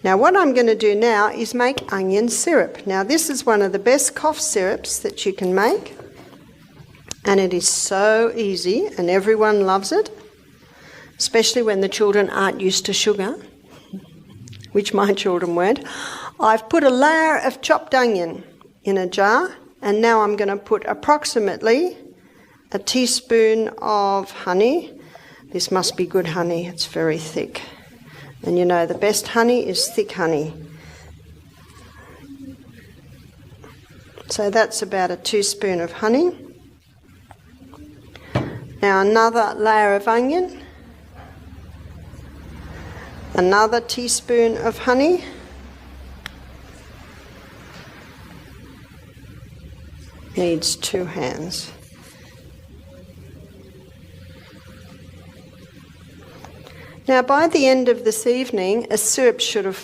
Now what I'm going to do now is make onion syrup. Now this is one of the best cough syrups that you can make, and it is so easy and everyone loves it, especially when the children aren't used to sugar, which my children weren't. I've put a layer of chopped onion in a jar, and now I'm going to put approximately a teaspoon of honey. This must be good honey, it's very thick. And you know the best honey is thick honey. So that's about a teaspoon of honey. Now another layer of onion. Another teaspoon of honey. Needs 2 hands. Now by the end of this evening, a syrup should have